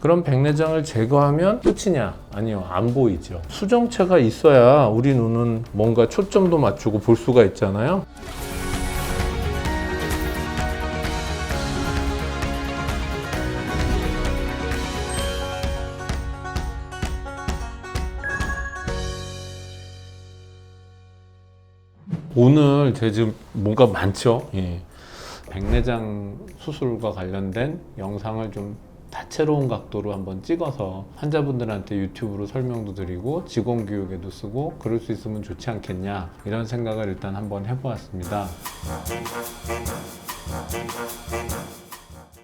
그럼 백내장을 제거하면 끝이냐? 아니요, 안 보이죠. 수정체가 있어야 우리 눈은 뭔가 초점도 맞추고 볼 수가 있잖아요. 오늘 제 지금 뭔가 많죠? 예. 백내장 수술과 관련된 영상을 좀 다채로운 각도로 한번 찍어서 환자분들한테 유튜브로 설명도 드리고 직원 교육에도 쓰고 그럴 수 있으면 좋지 않겠냐, 이런 생각을 일단 한번 해보았습니다.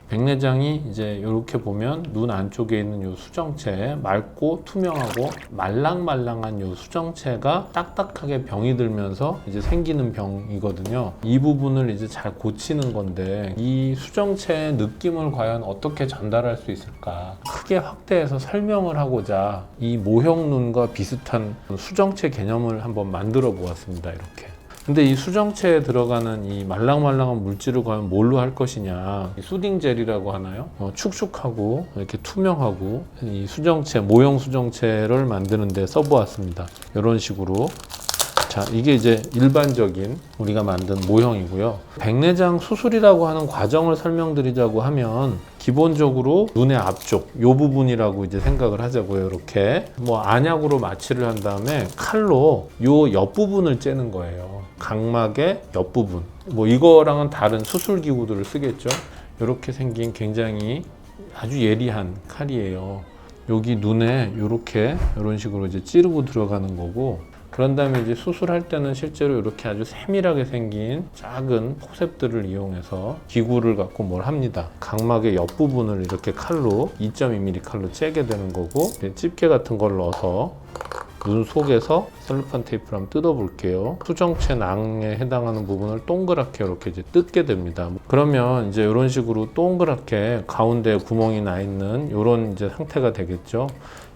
백내장이 이제 이렇게 보면 눈 안쪽에 있는 요 수정체, 맑고 투명하고 말랑말랑한 요 수정체가 딱딱하게 병이 들면서 이제 생기는 병이거든요. 이 부분을 이제 잘 고치는 건데, 이 수정체의 느낌을 과연 어떻게 전달할 수 있을까? 크게 확대해서 설명을 하고자 이 모형 눈과 비슷한 수정체 개념을 한번 만들어 보았습니다. 이렇게. 근데 이 수정체에 들어가는 이 말랑말랑한 물질을 과연 뭘로 할 것이냐, 수딩 젤이라고 하나요? 축축하고 이렇게 투명하고 이 수정체, 모형 수정체를 만드는 데 써보았습니다. 이런 식으로. 자, 이게 이제 일반적인 우리가 만든 모형이고요. 백내장 수술이라고 하는 과정을 설명드리자고 하면 기본적으로 눈의 앞쪽 이 부분이라고 이제 생각을 하자고요. 이렇게 안약으로 마취를 한 다음에 칼로 이 옆부분을 째는 거예요. 각막의 옆부분. 이거랑은 다른 수술 기구들을 쓰겠죠. 이렇게 생긴 굉장히 아주 예리한 칼이에요. 여기 눈에 이렇게 이런 식으로 이제 찌르고 들어가는 거고, 그런 다음에 이제 수술할 때는 실제로 이렇게 아주 세밀하게 생긴 작은 포셉들을 이용해서 기구를 갖고 뭘 합니다. 각막의 옆부분을 이렇게 칼로 2.2mm 칼로 째게 되는 거고, 집게 같은 걸 넣어서 눈 속에서 셀로판 테이프를 한번 뜯어 볼게요. 수정체 낭에 해당하는 부분을 동그랗게 이렇게 이제 뜯게 됩니다. 그러면 이제 이런 식으로 동그랗게 가운데 구멍이 나 있는 이런 이제 상태가 되겠죠.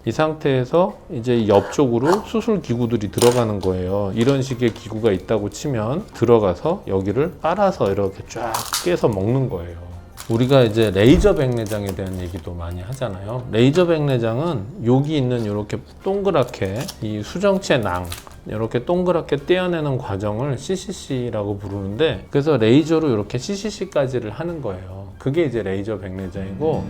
이 상태에서 이제 옆쪽으로 수술 기구들이 들어가는 거예요. 이런 식의 기구가 있다고 치면 들어가서 여기를 빨아서 이렇게 쫙 깨서 먹는 거예요. 우리가 이제 레이저 백내장에 대한 얘기도 많이 하잖아요. 레이저 백내장은 여기 있는 이렇게 동그랗게 이 수정체 낭, 이렇게 동그랗게 떼어내는 과정을 CCC라고 부르는데, 그래서 레이저로 이렇게 CCC까지를 하는 거예요. 그게 이제 레이저 백내장이고,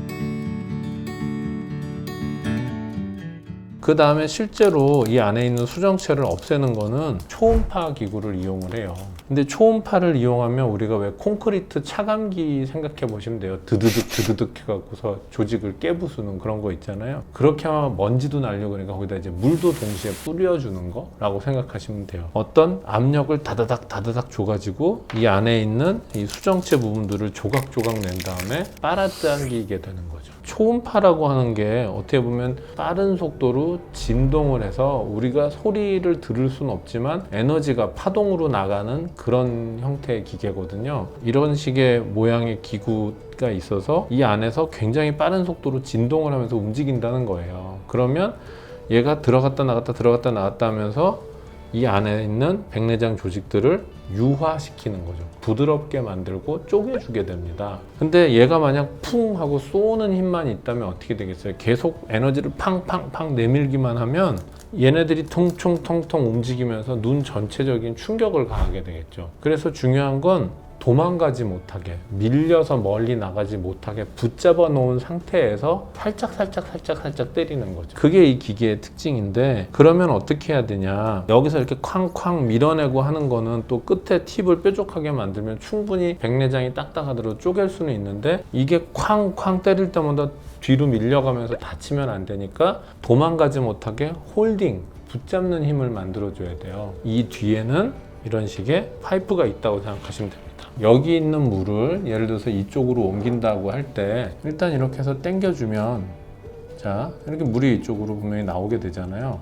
그 다음에 실제로 이 안에 있는 수정체를 없애는 거는 초음파 기구를 이용을 해요. 근데 초음파를 이용하면 우리가 왜 콘크리트 차감기 생각해 보시면 돼요. 드드득 해갖고서 조직을 깨부수는 그런 거 있잖아요. 그렇게 하면 먼지도 날려, 그러니까 거기다 이제 물도 동시에 뿌려주는 거라고 생각하시면 돼요. 어떤 압력을 다다닥 줘가지고 이 안에 있는 이 수정체 부분들을 조각조각 낸 다음에 빨아당기게 되는 거죠. 초음파라고 하는 게 어떻게 보면 빠른 속도로 진동을 해서 우리가 소리를 들을 수는 없지만 에너지가 파동으로 나가는 그런 형태의 기계거든요. 이런 식의 모양의 기구가 있어서 이 안에서 굉장히 빠른 속도로 진동을 하면서 움직인다는 거예요. 그러면 얘가 들어갔다 나갔다 하면서 이 안에 있는 백내장 조직들을 유화시키는 거죠. 부드럽게 만들고 쪼개주게 됩니다. 근데 얘가 만약 쿵 하고 쏘는 힘만 있다면 어떻게 되겠어요? 계속 에너지를 팡팡팡 내밀기만 하면 얘네들이 통통통통 움직이면서 눈 전체적인 충격을 가하게 되겠죠. 그래서 중요한 건 도망가지 못하게, 밀려서 멀리 나가지 못하게 붙잡아 놓은 상태에서 살짝 때리는 거죠. 그게 이 기계의 특징인데, 그러면 어떻게 해야 되냐, 여기서 이렇게 쾅쾅 밀어내고 하는 거는 또 끝에 팁을 뾰족하게 만들면 충분히 백내장이 딱딱하더라도 쪼갤 수는 있는데, 이게 쾅쾅 때릴 때마다 뒤로 밀려가면서 다치면 안 되니까 도망가지 못하게 홀딩, 붙잡는 힘을 만들어줘야 돼요. 이 뒤에는 이런 식의 파이프가 있다고 생각하시면 됩니다. 여기 있는 물을 예를 들어서 이쪽으로 옮긴다고 할 때 일단 이렇게 해서 당겨주면, 자, 이렇게 물이 이쪽으로 분명히 나오게 되잖아요.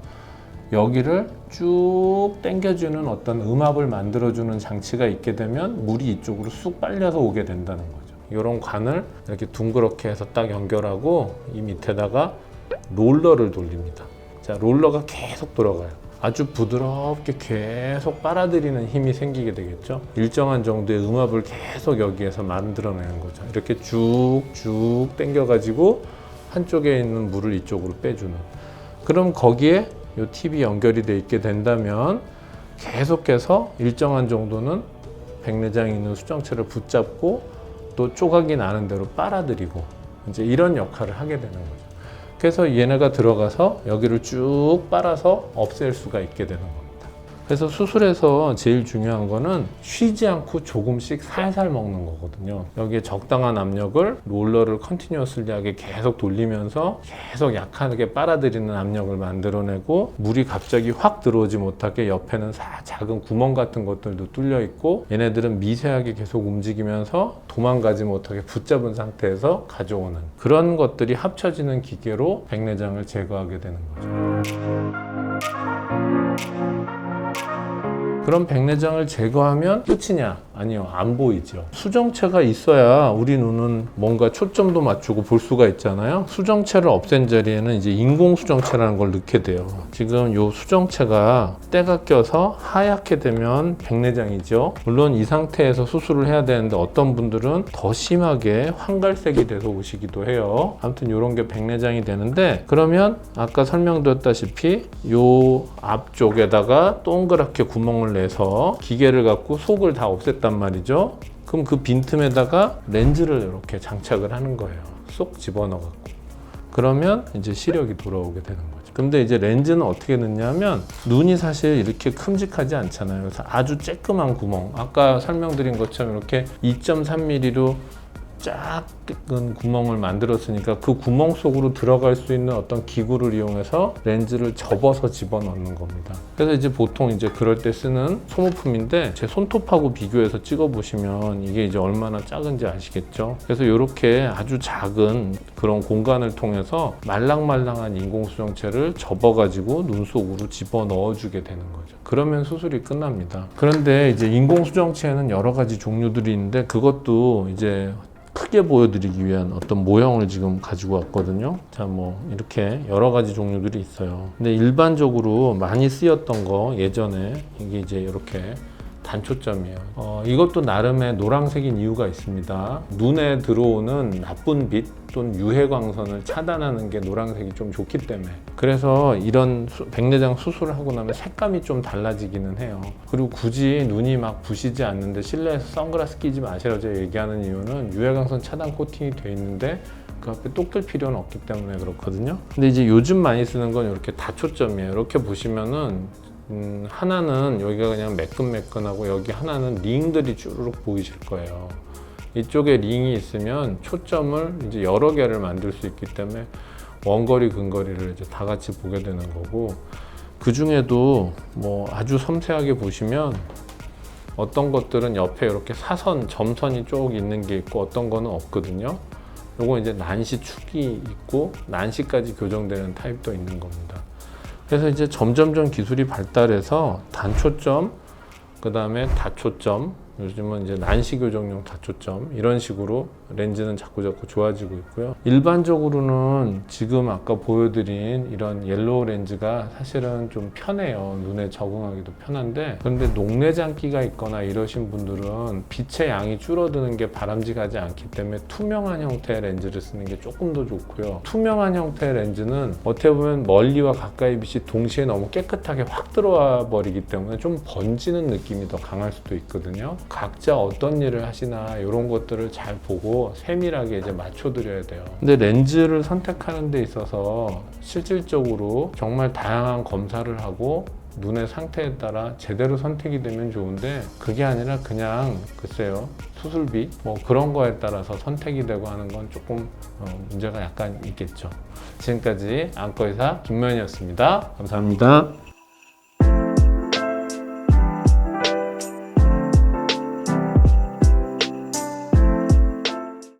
여기를 쭉 당겨주는 어떤 음압을 만들어주는 장치가 있게 되면 물이 이쪽으로 쑥 빨려서 오게 된다는 거죠. 이런 관을 이렇게 둥그렇게 해서 딱 연결하고 이 밑에다가 롤러를 돌립니다. 자, 롤러가 계속 돌아가요. 아주 부드럽게 계속 빨아들이는 힘이 생기게 되겠죠. 일정한 정도의 음압을 계속 여기에서 만들어내는 거죠. 이렇게 쭉쭉 당겨가지고 한쪽에 있는 물을 이쪽으로 빼주는. 그럼 거기에 이 팁이 연결이 돼 있게 된다면 계속해서 일정한 정도는 백내장이 있는 수정체를 붙잡고 또 조각이 나는 대로 빨아들이고 이제 이런 역할을 하게 되는 거죠. 그래서 얘네가 들어가서 여기를 쭉 빨아서 없앨 수가 있게 되는 겁니다. 그래서 수술에서 제일 중요한 거는 쉬지 않고 조금씩 살살 먹는 거거든요. 여기에 적당한 압력을 롤러를 컨티뉴어슬리하게 계속 돌리면서 계속 약하게 빨아들이는 압력을 만들어내고 물이 갑자기 확 들어오지 못하게 옆에는 작은 구멍 같은 것들도 뚫려 있고 얘네들은 미세하게 계속 움직이면서 도망가지 못하게 붙잡은 상태에서 가져오는 그런 것들이 합쳐지는 기계로 백내장을 제거하게 되는 거죠. 그럼 백내장을 제거하면 끝이냐? 아니요, 안 보이죠. 수정체가 있어야 우리 눈은 뭔가 초점도 맞추고 볼 수가 있잖아요. 수정체를 없앤 자리에는 이제 인공 수정체라는 걸 넣게 돼요. 지금 이 수정체가 때가 껴서 하얗게 되면 백내장이죠. 물론 이 상태에서 수술을 해야 되는데 어떤 분들은 더 심하게 황갈색이 돼서 오시기도 해요. 아무튼 이런 게 백내장이 되는데 그러면 아까 설명드렸다시피 이 앞쪽에다가 동그랗게 구멍을 내서 기계를 갖고 속을 다 없앴단 말이죠. 그럼 그 빈틈에다가 렌즈를 이렇게 장착을 하는 거예요. 쏙 집어넣어갖고. 그러면 이제 시력이 돌아오게 되는 거죠. 근데 이제 렌즈는 어떻게 넣냐면 눈이 사실 이렇게 큼직하지 않잖아요. 그래서 아주 쬐끄만 구멍. 아까 설명드린 것처럼 이렇게 2.3mm로 작은 구멍을 만들었으니까 그 구멍 속으로 들어갈 수 있는 어떤 기구를 이용해서 렌즈를 접어서 집어넣는 겁니다. 그래서 이제 보통 이제 그럴 때 쓰는 소모품인데 제 손톱하고 비교해서 찍어보시면 이게 이제 얼마나 작은지 아시겠죠? 그래서 이렇게 아주 작은 그런 공간을 통해서 말랑말랑한 인공수정체를 접어가지고 눈 속으로 집어넣어주게 되는 거죠. 그러면 수술이 끝납니다. 그런데 이제 인공수정체에는 여러 가지 종류들이 있는데 그것도 이제 크게 보여드리기 위한 어떤 모형을 지금 가지고 왔거든요. 자, 뭐 이렇게 여러 가지 종류들이 있어요. 근데 일반적으로 많이 쓰였던 거 예전에 이게 이제 이렇게 단초점이에요. 이것도 나름의 노란색인 이유가 있습니다. 눈에 들어오는 나쁜 빛 또는 유해광선을 차단하는 게 노란색이 좀 좋기 때문에 그래서 이런 백내장 수술을 하고 나면 색감이 좀 달라지기는 해요. 그리고 굳이 눈이 막 부시지 않는데 실내에서 선글라스 끼지 마시라고 제가 얘기하는 이유는 유해광선 차단 코팅이 돼 있는데 그 앞에 똑 뜰 필요는 없기 때문에 그렇거든요. 근데 이제 요즘 많이 쓰는 건 이렇게 다초점이에요. 이렇게 보시면은 하나는 여기가 그냥 매끈매끈하고 여기 하나는 링들이 쭈르륵 보이실 거예요. 이쪽에 링이 있으면 초점을 이제 여러 개를 만들 수 있기 때문에 원거리, 근거리를 이제 다 같이 보게 되는 거고 그 중에도 뭐 아주 섬세하게 보시면 어떤 것들은 옆에 이렇게 사선, 점선이 쭉 있는 게 있고 어떤 거는 없거든요. 요거 이제 난시 축이 있고 난시까지 교정되는 타입도 있는 겁니다. 그래서 이제 점점점 기술이 발달해서 단초점, 그 다음에 다초점, 요즘은 이제 난시 교정용 다초점 이런 식으로 렌즈는 자꾸 좋아지고 있고요. 일반적으로는 지금 아까 보여드린 이런 옐로우 렌즈가 사실은 좀 편해요. 눈에 적응하기도 편한데 그런데 녹내장기가 있거나 이러신 분들은 빛의 양이 줄어드는 게 바람직하지 않기 때문에 투명한 형태의 렌즈를 쓰는 게 조금 더 좋고요. 투명한 형태의 렌즈는 어떻게 보면 멀리와 가까이 빛이 동시에 너무 깨끗하게 확 들어와 버리기 때문에 좀 번지는 느낌이 더 강할 수도 있거든요. 각자 어떤 일을 하시나 이런 것들을 잘 보고 세밀하게 이제 맞춰드려야 돼요. 근데 렌즈를 선택하는 데 있어서 실질적으로 정말 다양한 검사를 하고 눈의 상태에 따라 제대로 선택이 되면 좋은데 그게 아니라 그냥 글쎄요 수술비 뭐 그런 거에 따라서 선택이 되고 하는 건 조금 문제가 약간 있겠죠. 지금까지 안과의사 김모현이었습니다. 감사합니다.